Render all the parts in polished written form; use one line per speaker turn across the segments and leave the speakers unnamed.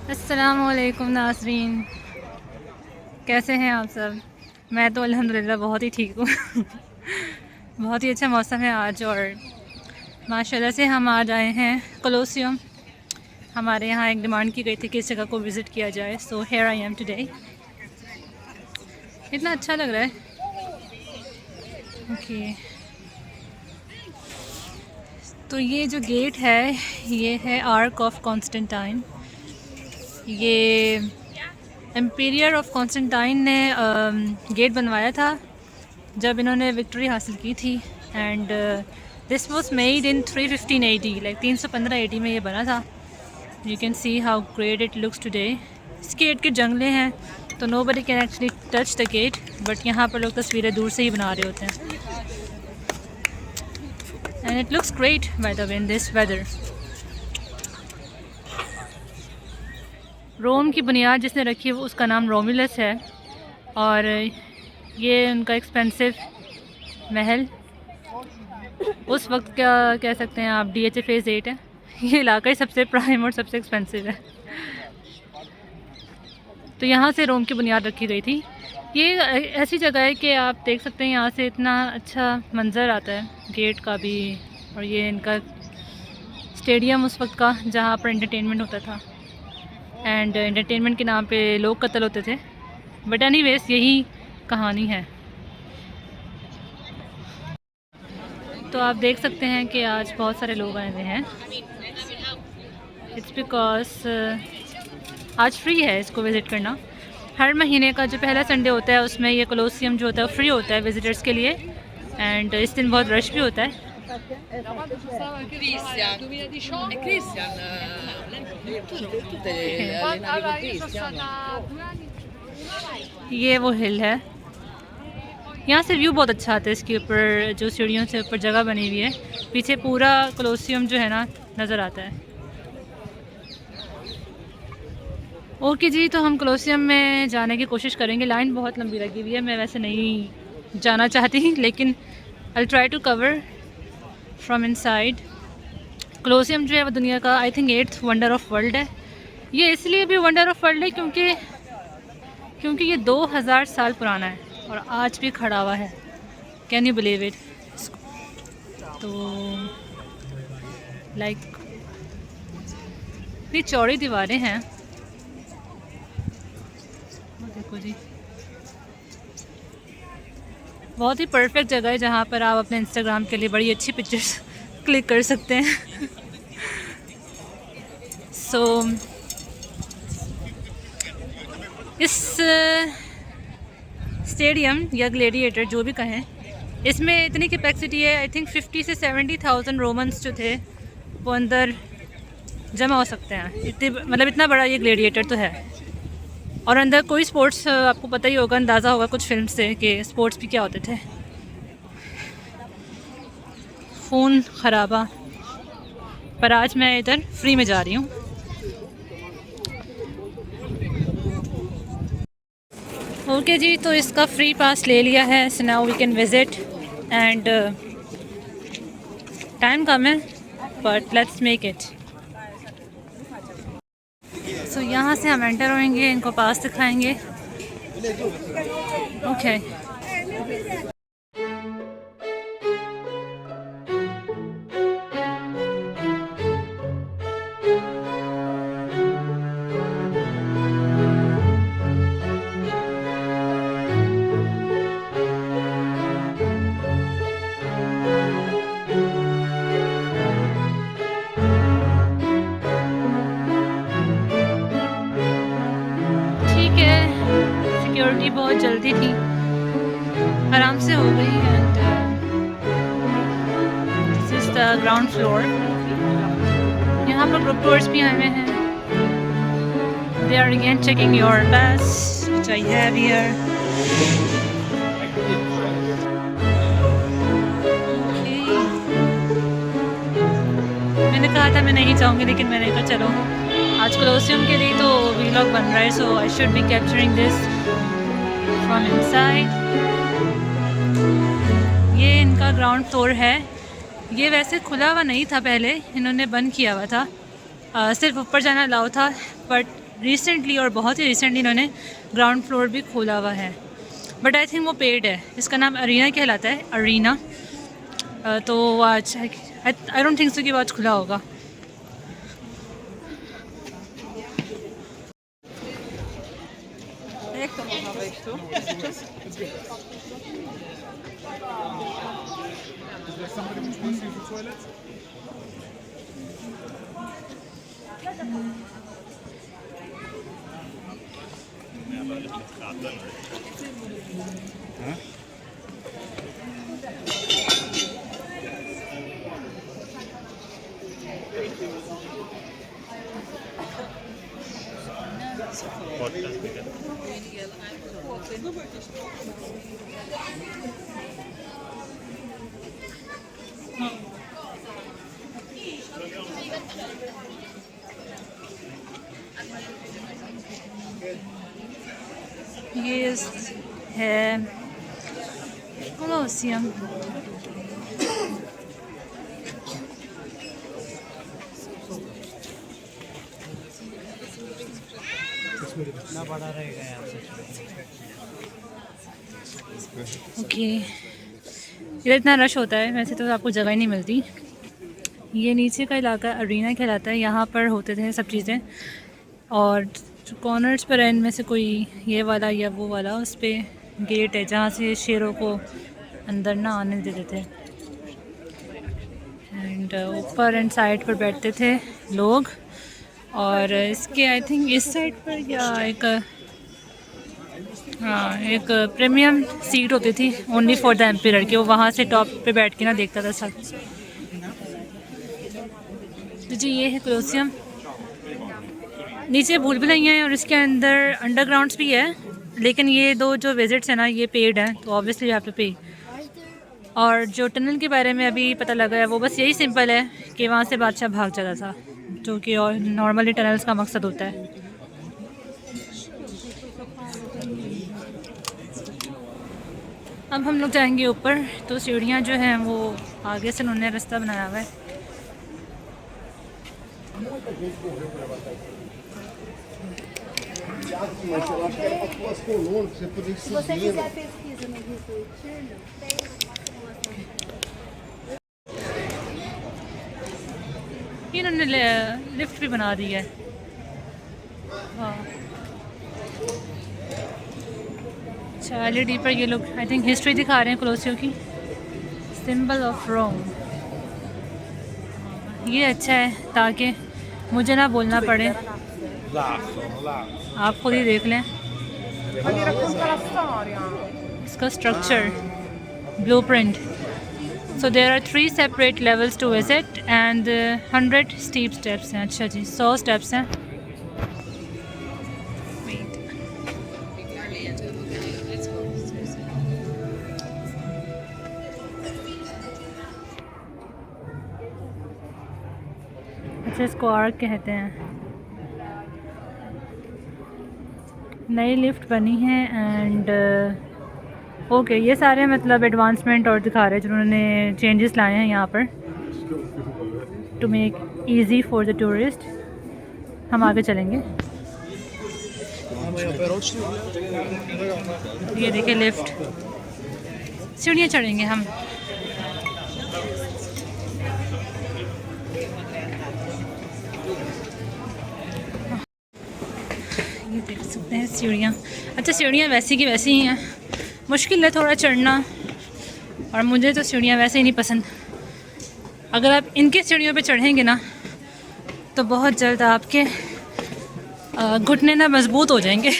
अस्सलामुअलैकुम नाज़रीन, कैसे हैं आप सब। मैं तो अल्हम्दुलिल्लाह बहुत ही ठीक हूँ। बहुत ही अच्छा मौसम है आज और माशाल्लाह से हम आज आए हैं कोलोसियम। हमारे यहाँ एक डिमांड की गई थी कि इस जगह को विज़िट किया जाए, so here I am today. इतना अच्छा लग रहा है। ओके, तो ये जो गेट है ये है आर्क ऑफ कॉन्स्टेंटाइन। ये एम्पीरियर ऑफ कॉन्स्टेंटाइन ने गेट बनवाया था जब इन्होंने विक्ट्री हासिल की थी। And this was made in 315 AD, like 315 AD में ये बना था। You can see how great it looks today. इस गेट के जंगले हैं तो nobody can actually touch the gate, but यहाँ पर लोग तस्वीरें दूर से ही बना रहे होते हैं। And it looks great by the way in this weather. Rome की बुनियाद जिसने रखी है उसका नाम रोमुलस है और ये उनका एक्सपेंसिव महल उस वक्त क्या कह सकते हैं आप, DHA फेज़ 8 है। ये इलाका ही सबसे प्राइम और सबसे एक्सपेंसिव है। तो यहाँ से रोम की बुनियाद रखी गई थी। ये ऐसी जगह है कि आप देख सकते हैं यहाँ से इतना अच्छा मंज़र आता है गेट का भी, और ये इनका स्टेडियम उस वक्त का जहाँ पर एंटरटेनमेंट होता था। एंड एंटरटेनमेंट के नाम पे लोग कत्ल होते थे, बट एनीवेज यही कहानी है। तो आप देख सकते हैं कि आज बहुत सारे लोग आए हुए हैं। इट्स बिकॉज आज फ्री है इसको विज़िट करना। हर महीने का जो पहला संडे होता है उसमें ये कोलोसियम जो होता है फ्री होता है विज़िटर्स के लिए। एंड इस दिन बहुत रश भी होता है।
Christian, 2018 è Christian, tutte le navi con Christian.
ये वो हिल है, यहाँ से व्यू बहुत अच्छा आता है। इसके ऊपर जो सीढ़ियों से ऊपर जगह बनी हुई है, पीछे पूरा कोलोसियम जो है ना नज़र आता है। ओके जी, तो हम कोलोसियम में जाने की कोशिश करेंगे। लाइन बहुत लंबी लगी हुई है, मैं वैसे नहीं जाना चाहती, लेकिन I try to cover from inside. Colosseum जो है वो दुनिया का I think 8th wonder of world है। ये इसलिए भी वंडर ऑफ वर्ल्ड है क्योंकि ये 2000 साल पुराना है और आज भी खड़ा हुआ है। Can you believe it. तो लाइक इतनी चौड़ी दीवारें हैं, देखो जी। बहुत ही परफेक्ट जगह है जहाँ पर आप अपने इंस्टाग्राम के लिए बड़ी अच्छी पिक्चर्स क्लिक कर सकते हैं। सो इस स्टेडियम या ग्लेडिएटर जो भी कहें, इसमें इतनी कैपेसिटी है आई थिंक 50 से 70,000 रोमन्स जो थे वो अंदर जमा हो सकते हैं। इतनी मतलब इतना बड़ा ये ग्लेडिएटर तो है। और अंदर कोई स्पोर्ट्स, आपको पता ही होगा, अंदाज़ा होगा कुछ फिल्म से कि स्पोर्ट्स भी क्या होते थे। खून खराबा। पर आज मैं इधर फ्री में जा रही हूँ। ओके जी, तो इसका फ्री पास ले लिया है। So now we can visit and time कम है but let's make it. So यहाँ से हम एंटर होंगे, इनको पास दिखाएंगे। ओके ठीक है, सिक्योरिटी बहुत जल्दी थी, आराम से हो गई। And this is the ground floor. यहाँ पर ग्रुप टूर्स भी आए हुए हैं। They are again checking your pass which I have here. मैंने कहा था मैं नहीं जाऊँगी, लेकिन मैंने कहा चलो आज कोलोसियम के लिए तो वीलॉग बन रहा है, so I should be capturing this from inside. ये इनका ग्राउंड फ्लोर है। ये वैसे खुला हुआ नहीं था, पहले इन्होंने बंद किया हुआ था। सिर्फ ऊपर जाना अलाउ था, बट रिसेंटली और बहुत ही रिसेंटली इन्होंने ग्राउंड फ्लोर भी खोला हुआ है, बट आई थिंक वो पेड है। इसका नाम अरीना कहलाता है, अरीना। तो वो आज आई डोंट थिंक सो कि वो आज खुला होगा। ये है कोलोसियम। ओके, इधर इतना रश होता है, वैसे तो आपको जगह ही नहीं मिलती। ये नीचे का इलाका अरीना कहलाता है, यहाँ पर होते थे सब चीज़ें। और जो कॉर्नर्स पर है इनमें से कोई ये वाला या वो वाला, उस पर गेट है जहाँ से शेरों को अंदर ना आने देते थे। एंड ऊपर एंड साइड पर बैठते थे लोग। और इसके आई थिंक इस साइड पर या एक प्रीमियम सीट होती थी ओनली फॉर द एम्पियर कि वो वहाँ से टॉप पे बैठ के ना देखता था सब। तो जी ये है कोलोसियम। नीचे भूल भुलैया है और इसके अंदर अंडरग्राउंड्स भी है, लेकिन ये दो जो विजिट्स हैं ना ये पेड हैं, तो ऑब्वियसली आप पे। और जो टनल के बारे में अभी पता लगा है वो बस यही सिंपल है कि वहाँ से बादशाह भाग जाता था, जो कि और नॉर्मली टनल्स का मकसद होता है। अब हम लोग जाएंगे ऊपर, तो सीढ़ियाँ जो हैं वो आगे से उन्होंने रास्ता बनाया हुआ है। इन्होंने लिफ्ट भी बना दी है। हाँ, अच्छा LED पर ये लोग आई थिंक हिस्ट्री दिखा रहे हैं कोलोसियो की। सिंबल ऑफ रोम, ये अच्छा है ताकि मुझे ना बोलना पड़े, आप खुद ही देख लें इसका structure, blueprint. So there are 3 separate levels to visit and 100 steep steps हैं। अच्छा जी, 100 steps हैं। अच्छा, इसको आर्क कहते हैं। नई लिफ्ट बनी है एंड ओके, ये सारे मतलब एडवांसमेंट और दिखा रहे हैं जिन्होंने चेंजेस लाए हैं यहाँ पर to make easy for the tourist. हम आगे चलेंगे। ये देखिए लिफ्ट, सीढ़ियाँ चढ़ेंगे हम। ये देख सकते हैं सीढ़ियाँ। अच्छा, सीढ़ियाँ वैसी की वैसी ही हैं, मुश्किल है थोड़ा चढ़ना, और मुझे तो सीढ़ियाँ वैसे ही नहीं पसंद। अगर आप इनके सीढ़ियों पे चढ़ेंगे ना तो बहुत जल्द आपके घुटने ना मजबूत हो जाएंगे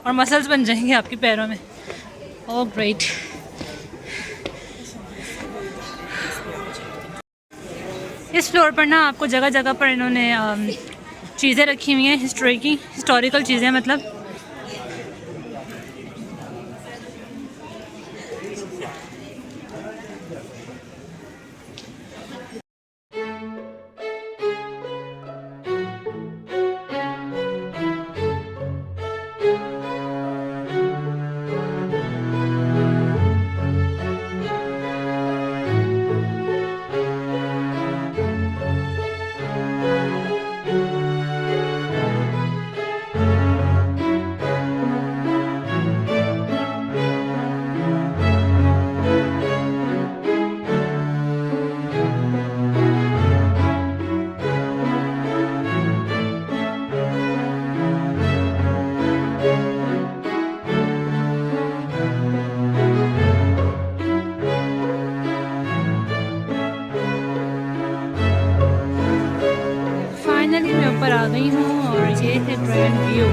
और मसल्स बन जाएंगे आपके पैरों में। Oh great. इस फ्लोर पर ना आपको जगह जगह पर इन्होंने चीज़ें रखी हुई हैं, हिस्टोरिकल चीज़ें मतलब। आ गई हूँ और ये है grand view.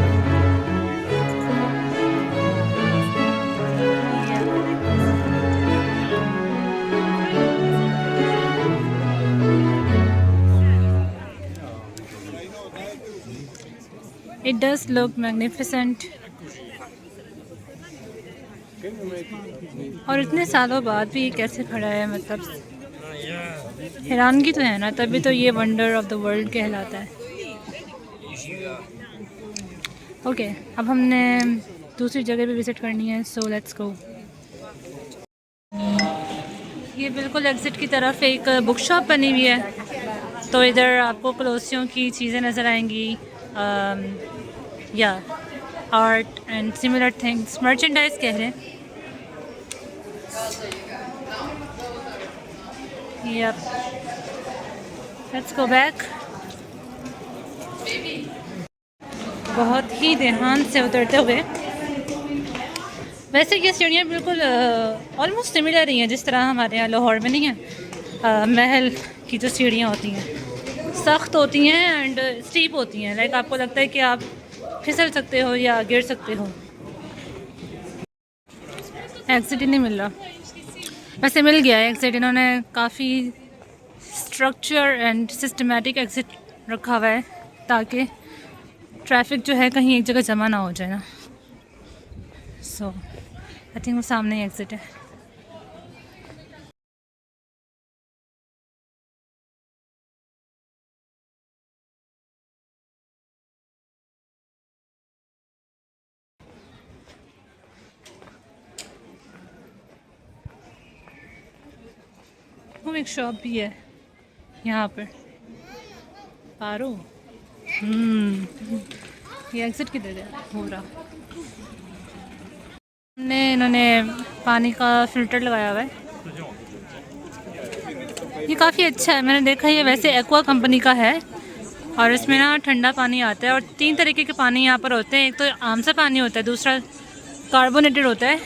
It does look magnificent। और इतने सालों बाद भी ये कैसे खड़ा है, मतलब हैरानगी तो है ना, तभी तो ये वंडर ऑफ द वर्ल्ड कहलाता है। ओके, अब हमने दूसरी जगह भी विज़िट करनी है, सो लेट्स गो। ये बिल्कुल एग्ज़िट की तरफ एक बुक शॉप बनी हुई है, तो इधर आपको कलोसियों की चीज़ें नज़र आएंगी, या art and similar things, merchandise कह रहे हैं। Yep. Let's go back। बहुत ही ध्यान से उतरते हुए। वैसे ये सीढ़ियाँ बिल्कुल ऑलमोस्ट सिमिलर ही हैं जिस तरह हमारे यहाँ लाहौर में नहीं है, महल की जो सीढ़ियाँ होती हैं सख्त होती हैं एंड स्टीप होती हैं, लाइक आपको लगता है कि आप फिसल सकते हो या गिर सकते हो। एग्जिट ही नहीं मिल रहा, वैसे मिल गया है एग्जिट। इन्होंने काफ़ी स्ट्रक्चर एंड सिस्टमेटिक एग्जिट रखा हुआ है ताकि ट्रैफिक जो है कहीं एक जगह जमा ना हो जाए ना। सो आई थिंक वो सामने ही एग्जिट है। वो एक शॉप भी है यहाँ पर, पारो। ये एग्जिट किधर है हो रहा। इन्होंने पानी का फ़िल्टर लगाया हुआ है, ये काफ़ी अच्छा है। मैंने देखा ये वैसे एक्वा कंपनी का है और इसमें ना ठंडा पानी आता है और 3 तरीके के पानी यहाँ पर होते हैं। एक तो आम सा पानी होता है, दूसरा कार्बोनेटेड होता है।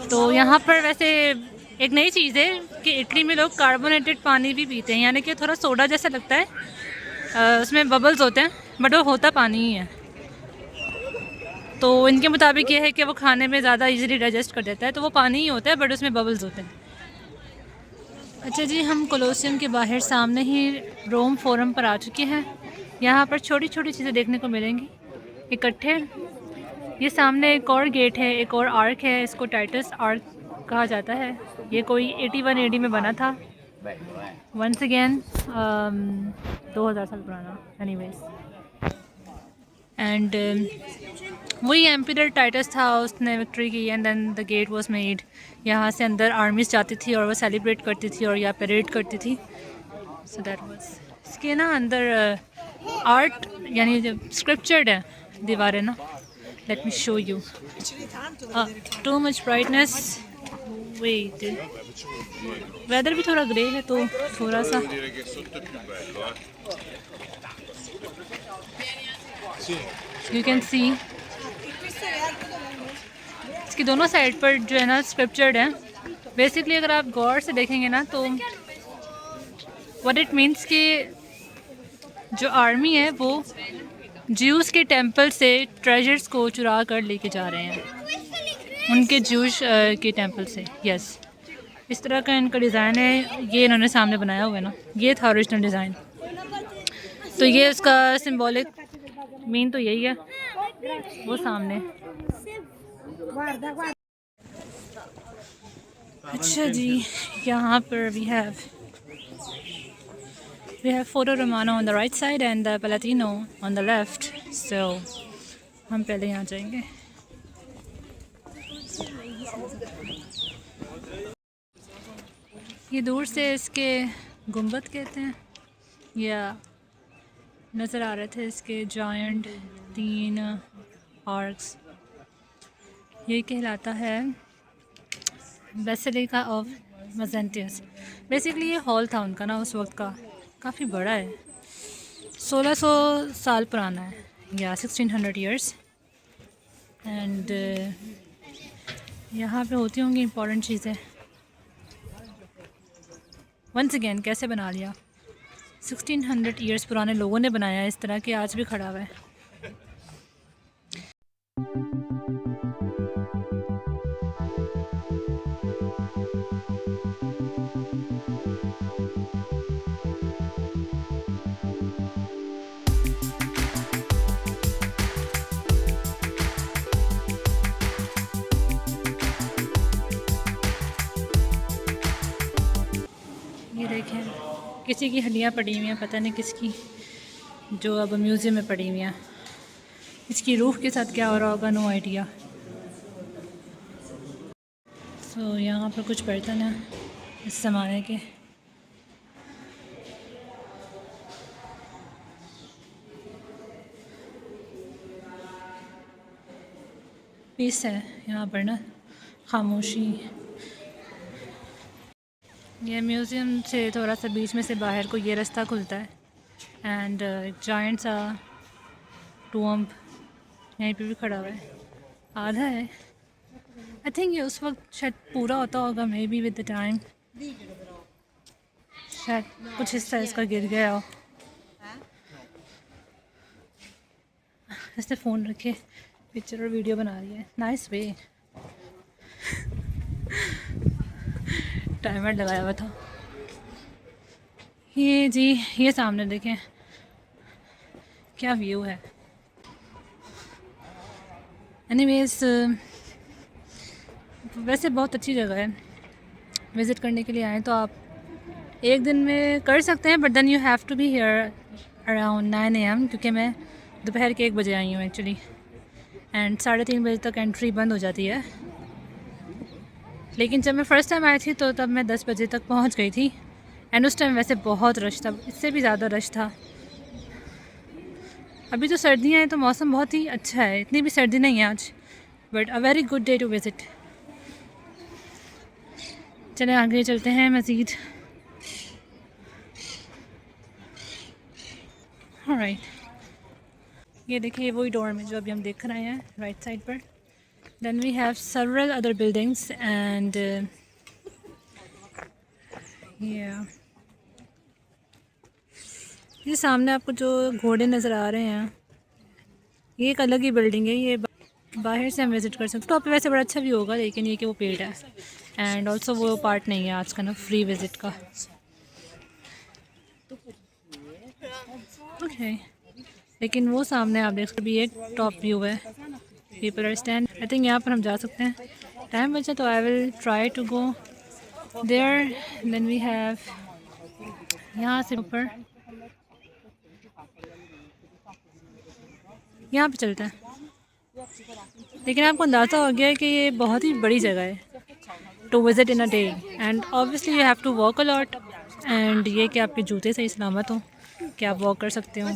तो यहाँ पर वैसे एक नई चीज़ है कि इटली में लोग कार्बोनेटेड पानी भी पीते हैं, यानी कि थोड़ा सोडा जैसा लगता है, उसमें बबल्स होते हैं बट वो होता पानी ही है। तो इनके मुताबिक ये है कि वो खाने में ज़्यादा इजीली डाइजेस्ट कर देता है, तो वो पानी ही होता है बट उसमें बबल्स होते हैं। अच्छा जी, हम कोलोसियम के बाहर सामने ही रोम फोरम पर आ चुके हैं। यहाँ पर छोटी छोटी चीज़ें देखने को मिलेंगी इकट्ठे। ये सामने एक और गेट है, एक और आर्क है, इसको टाइटस आर्क कहा जाता है। ये कोई 81 AD में बना था। वंस अगेन 2000 साल पुराना। एनीवेज, एंड वही एम्परर टाइटस था, उसने विक्ट्री की and then the gate was made. यहाँ से अंदर आर्मीज जाती थी और वो सेलिब्रेट करती थी और या परेड करती थी। So that was. इसके ना अंदर आर्ट यानी जब स्क्रिप्चर्ड है दीवारें ना। Let me show you. Too much brightness. Wait, weather भी थोड़ा ग्रे है तो थोड़ा सा यू कैन सी इसकी दोनों साइड पर जो है ना स्क्रिप्चर्ड है। बेसिकली अगर आप गौर से देखेंगे ना तो व्हाट इट मीन्स कि जो आर्मी है वो ज्यूस के टेंपल से ट्रेजर्स को चुरा कर लेके जा रहे हैं, उनके ज्यूस के टेंपल से। यस, इस तरह का इनका डिज़ाइन है। ये इन्होंने सामने बनाया हुआ है ना, ये था ओरिजिनल डिज़ाइन। तो ये उसका सिंबॉलिक मीन तो यही है। वो सामने। अच्छा जी, यहाँ पर we have Foto Romano on the right side and the Palatino on the left. So हम पहले यहाँ जाएंगे। ये दूर से इसके गुंबद कहते हैं या नज़र आ रहे थे इसके जायंट 3 आर्क्स। ये कहलाता है बेसिलिका ऑफ मजेंटियस। बेसिकली ये हॉल था उनका ना उस वक्त का, काफ़ी बड़ा है, 1600 साल पुराना है या 1600 ईयर्स। एंड यहाँ पे होती होंगी इम्पॉर्टेंट चीज़ें। वंस अगेन कैसे बना लिया। 1600 ईयर्स पुराने लोगों ने बनाया है इस तरह के, आज भी खड़ा हुआ है। ये देखें, किसी की हड्डियाँ पड़ी हुई हैं, पता नहीं किसकी, जो अब म्यूज़ियम में पड़ी हुई हैं। इसकी रूह के साथ क्या हो रहा होगा, नो आइडिया। सो यहाँ पर कुछ बर्तन हैं इस ज़माने के। पीस है यहाँ पर ना, खामोशी। ये म्यूज़ियम से थोड़ा सा बीच में से बाहर को ये रास्ता खुलता है एंड एक जायंट सा टूम्ब यहीं पे भी खड़ा हुआ है, आधा है। आई थिंक ये उस वक्त शायद पूरा होता होगा, may be with the time शायद कुछ हिस्सा इसका गिर गया हो। इसने फ़ोन रखे पिक्चर और वीडियो बना रही है, नाइस वे। टाइमर लगाया हुआ था। ये जी, ये सामने देखें क्या व्यू है। एनीवेज वैसे बहुत अच्छी जगह है, विज़िट करने के लिए आए तो आप एक दिन में कर सकते हैं, but then you have to be here around 9 AM, क्योंकि मैं दोपहर के 1 बजे आई हूँ एक्चुअली, एंड 3:30 बजे तक एंट्री बंद हो जाती है। लेकिन जब मैं फ़र्स्ट टाइम आई थी तो तब मैं 10 बजे तक पहुँच गई थी, एंड उस टाइम वैसे बहुत रश था, इससे भी ज़्यादा रश था। अभी तो सर्दियाँ हैं तो मौसम बहुत ही अच्छा है, इतनी भी सर्दी नहीं है आज, but a very good day to visit. चलें आगे चलते हैं मज़ीद। ऑलराइट, ये देखिए वही डोर में जो अभी हम देख रहे हैं राइट साइड पर। Then we have several other buildings and ये सामने आपको जो घोड़े नज़र आ रहे हैं, ये एक अलग ही बिल्डिंग है। ये बाहर से हम विज़िट कर सकते हैं। टॉप पे वैसे बड़ा अच्छा भी होगा, लेकिन ये कि वो पेड़ है एंड ऑल्सो वो पार्ट नहीं है आज का ना फ्री विज़िट का। ओके, लेकिन वो सामने आप देख सकते भी एक टॉप व्यू है, people are stand. I think यहाँ पर हम जा सकते हैं, टाइम बचा तो I will try to go there. Then we have यहाँ से ऊपर, यहाँ पे चलते हैं। लेकिन आपको अंदाज़ा हो गया है कि ये बहुत ही बड़ी जगह है to visit in a day, and obviously you have to walk a lot, and ये कि आपके जूते सही सलामत हो कि आप वॉक कर सकते हो,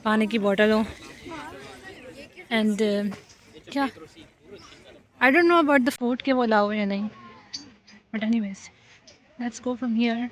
पानी की बोतल हो, एंड क्या I don't know about the food के वो अलाउ है या नहीं, but anyways let's go from here.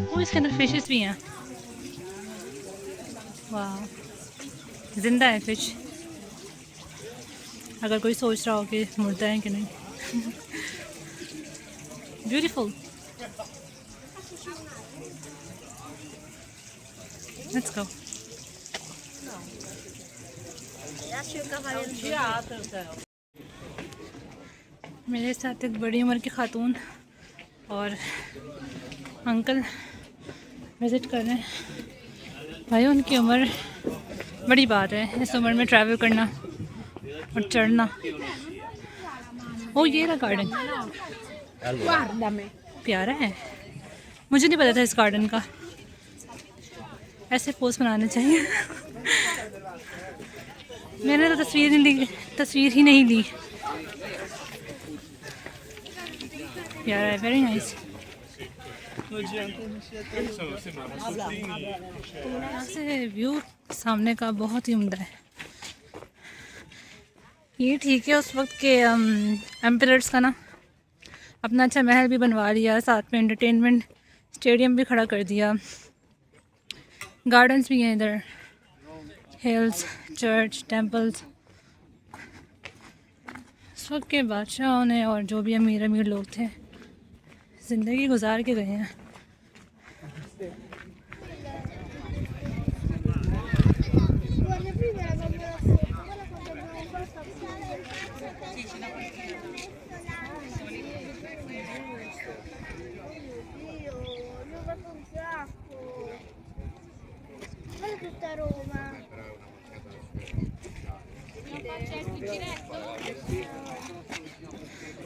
वो इसके अंदर फिशेस भी हैं, वाह, जिंदा है फिश। अगर कोई सोच रहा हो कि मुर्दा है कि नहीं। Beautiful, let's go. मेरे साथ एक बड़ी उम्र की खातून और अंकल विज़िट कर रहे हैं। भाई उनकी उम्र बड़ी बात है, इस उम्र में ट्रैवल करना और चढ़ना। ओ ये रहा गार्डन, प्यारा है, मुझे नहीं पता था इस गार्डन का। ऐसे पोस्ट बनाने चाहिए। मैंने तो तस्वीर ही नहीं ली। Yeah, very nice. यहाँ से व्यू सामने का बहुत ही उम्दा है। ये ठीक है उस वक्त के एम्परर्स का ना अपना अच्छा महल भी बनवा लिया, साथ में एंटरटेनमेंट स्टेडियम भी खड़ा कर दिया, गार्डन्स भी हैं इधर, हिल्स, चर्च, टेम्पल्स। उस वक्त के बादशाहों ने और जो भी अमीर अमीर लोग थे ज़िंदगी गुजार के गए हैं।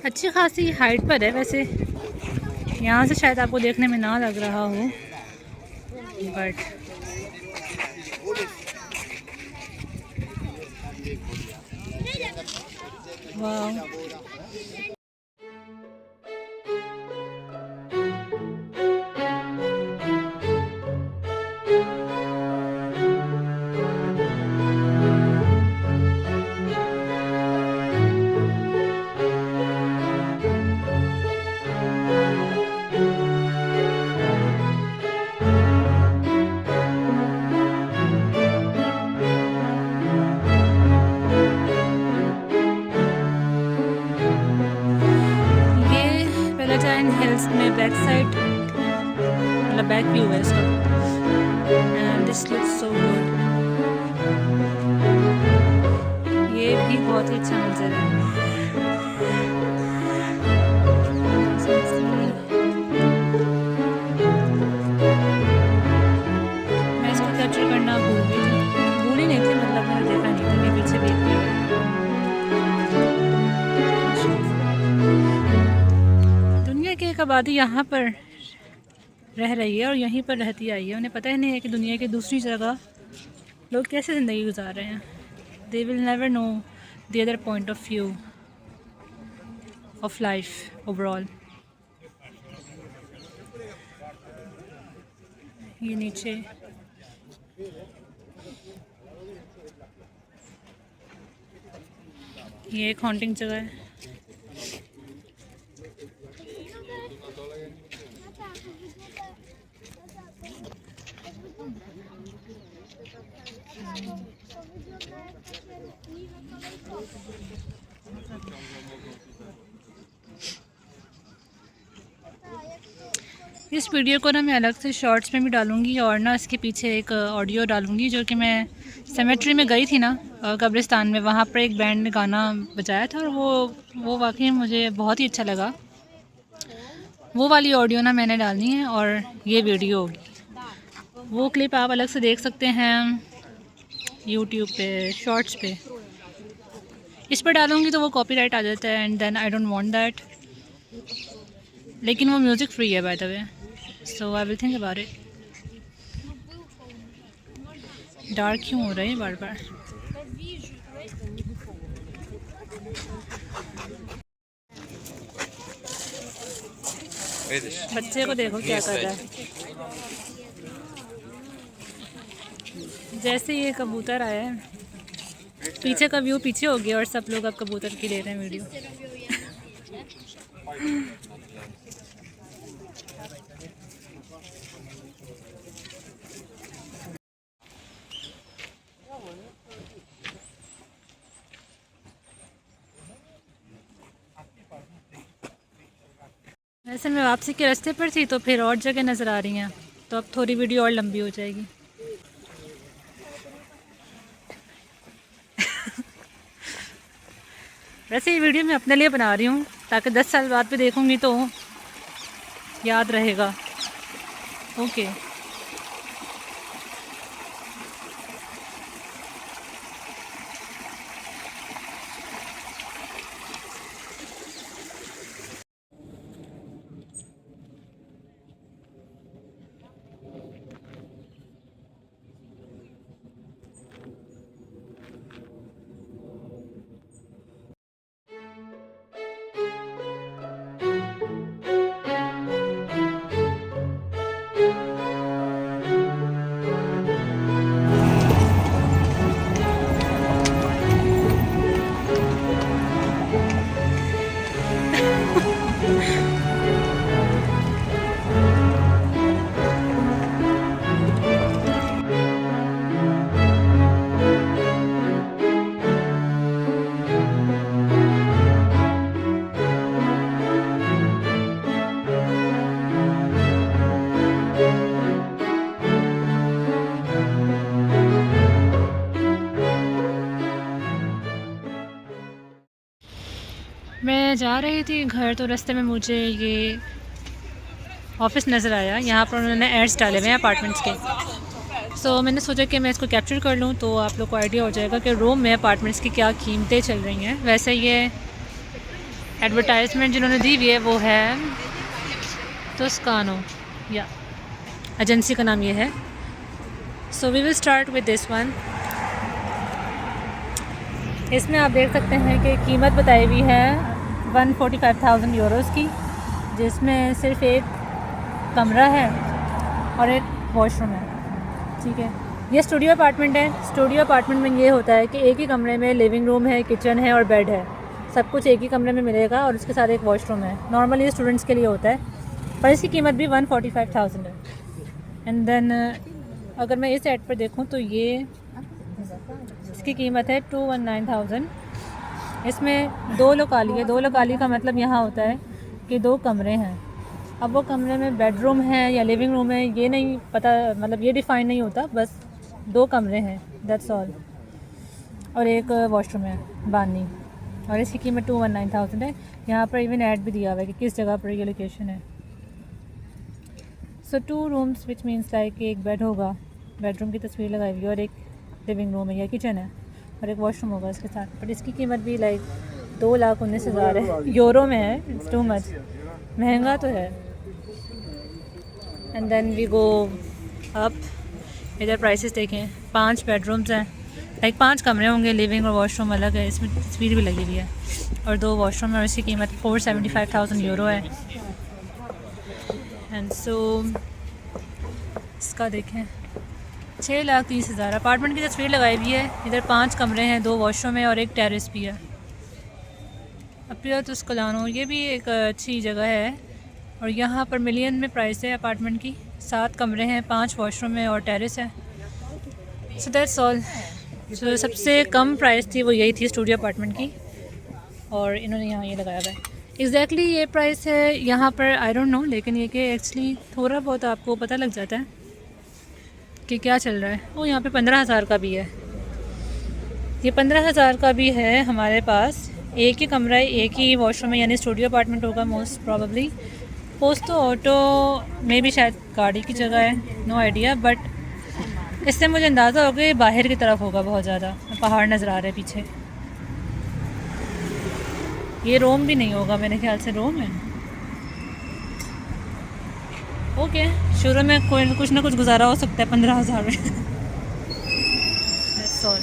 अच्छी खासी हाइट पर है वैसे, यहाँ से शायद आपको देखने में ना लग रहा हो, बट वाह। हिल्स में बैक साइड मतलब बैक व्यू है इसका, and this looks so good. ये भी बहुत ही अच्छा मंजर है। मैं इसको कैप्चर करना भूल ही नहीं थी, मतलब मैंने देखा नहीं था कि पीछे देख लिया। की एक आबादी यहाँ पर रह रही है और यहीं पर रहती आई है, उन्हें पता ही नहीं है कि दुनिया की दूसरी जगह लोग कैसे ज़िंदगी गुजार रहे हैं। They will never know the other point of view of life overall. ये नीचे ये एक हॉन्टिंग जगह है। इस वीडियो को ना मैं अलग से शॉर्ट्स में भी डालूँगी और ना इसके पीछे एक ऑडियो डालूँगी, जो कि मैं सेमेट्री में गई थी ना कब्रिस्तान में, वहाँ पर एक बैंड ने गाना बजाया था और वो वाकई मुझे बहुत ही अच्छा लगा। वो वाली ऑडियो ना मैंने डालनी है और ये वीडियो होगी। वो क्लिप आप अलग से देख सकते हैं यूट्यूब पे, शॉर्ट्स पे। इस पर डालूँगी तो वो कॉपीराइट आ जाता है, and then I don't want that. लेकिन वो म्यूज़िक फ्री है by the way, so I will think about it. Dark क्यों हो रहा है बार बार? बच्चे को देखो क्या कर रहा है। जैसे ये कबूतर आया है, पीछे का व्यू पीछे हो गया और सब लोग अब कबूतर की ले रहे हैं वीडियो। वैसे मैं वापसी के रास्ते पर थी तो फिर और जगह नज़र आ रही हैं, तो अब थोड़ी वीडियो और लंबी हो जाएगी। वैसे ये वीडियो मैं अपने लिए बना रही हूँ ताकि 10 साल बाद भी देखूँगी तो याद रहेगा। ओके जा रही थी घर तो रास्ते में मुझे ये ऑफिस नज़र आया। यहाँ पर उन्होंने एड्स डाले हुए हैं अपार्टमेंट्स के। सो मैंने सोचा कि मैं इसको कैप्चर कर लूँ तो आप लोग को आइडिया हो जाएगा कि रोम में अपार्टमेंट्स की क्या कीमतें चल रही हैं। वैसे ये एडवर्टाइजमेंट जिन्होंने दी हुई है वो है टोस्कानो, या एजेंसी का नाम ये है। So we will start with this one. इसमें आप देख सकते हैं कि कीमत बताई हुई है 145,000 यूरोज़ की, जिसमें सिर्फ एक कमरा है और एक वॉशरूम है। ठीक है, ये स्टूडियो अपार्टमेंट है। स्टूडियो अपार्टमेंट में ये होता है कि एक ही कमरे में लिविंग रूम है, किचन है और बेड है, सब कुछ एक ही कमरे में मिलेगा और उसके साथ एक वॉशरूम है। नॉर्मली ये स्टूडेंट्स के लिए होता है, पर इसकी कीमत भी 145,000 है। एंड देन अगर मैं इस एड पर देखूँ तो ये इसकी कीमत है 219,000। इसमें 2 लोकाली है। 2 लोकाली का मतलब यहाँ होता है कि 2 कमरे हैं। अब वो कमरे में बेडरूम है या लिविंग रूम है ये नहीं पता, मतलब ये डिफ़ाइन नहीं होता, बस 2 कमरे हैं, दैट्स ऑल। और एक वॉशरूम है बानी, और इसकी कीमत 219,000 है। यहाँ पर इवन ऐड भी दिया हुआ है कि किस जगह पर ये लोकेशन है। सो 2 रूम्स विच मीन्स लाइक एक बेड होगा, बेडरूम की तस्वीर लगाई हुई है, और एक लिविंग रूम है या किचन है और एक वॉशरूम होगा इसके साथ। बट इसकी कीमत भी लाइक 2,19,000 है। यूरो में है, इट्स टू मच, महंगा तो है। And then we go up. इधर प्राइसेस देखें, 5 बेडरूम्स हैं, लाइक 5 कमरे होंगे, लिविंग और वॉशरूम अलग है। इसमें तस्वीर भी लगी हुई है, और 2 वॉशरूम है, और इसकी कीमत 475,000 यूरो है। एंड सो इसका देखें 6,30,000। अपार्टमेंट की तस्वीर लगाई हुई है। इधर 5 कमरे हैं, 2 वॉशरूम है और एक टेरेस भी है। अपिया टोस्कानो ये भी एक अच्छी जगह है, और यहाँ पर मिलियन में प्राइस है अपार्टमेंट की। 7 कमरे हैं, 5 वॉशरूम है और टेरेस है। So that's all. सो सबसे कम प्राइस थी वो यही थी स्टूडियो अपार्टमेंट की, और इन्होंने यहाँ ये लगाया हुआ है। एग्जैक्टली ये प्राइस है यहाँ पर, आई डोंट नो, लेकिन ये कि एक्चुअली थोड़ा बहुत आपको पता लग जाता है कि क्या चल रहा है। वो यहाँ पे 15,000 का भी है, ये 15,000 का भी है हमारे पास। एक ही कमरा है, एक ही वॉशरूम है, यानी स्टूडियो अपार्टमेंट होगा मोस्ट प्रॉबली। पोस्तो ऑटो में भी शायद गाड़ी की जगह है, नो आइडिया, बट इससे मुझे अंदाज़ा होगा ये बाहर की तरफ होगा बहुत ज़्यादा। पहाड़ नज़र आ रहे हैं पीछे। ये रोम भी नहीं होगा मेरे ख्याल से, रोम है। ओके, शुरू में कोई कुछ ना कुछ गुजारा हो सकता है 15,000 में। That's all.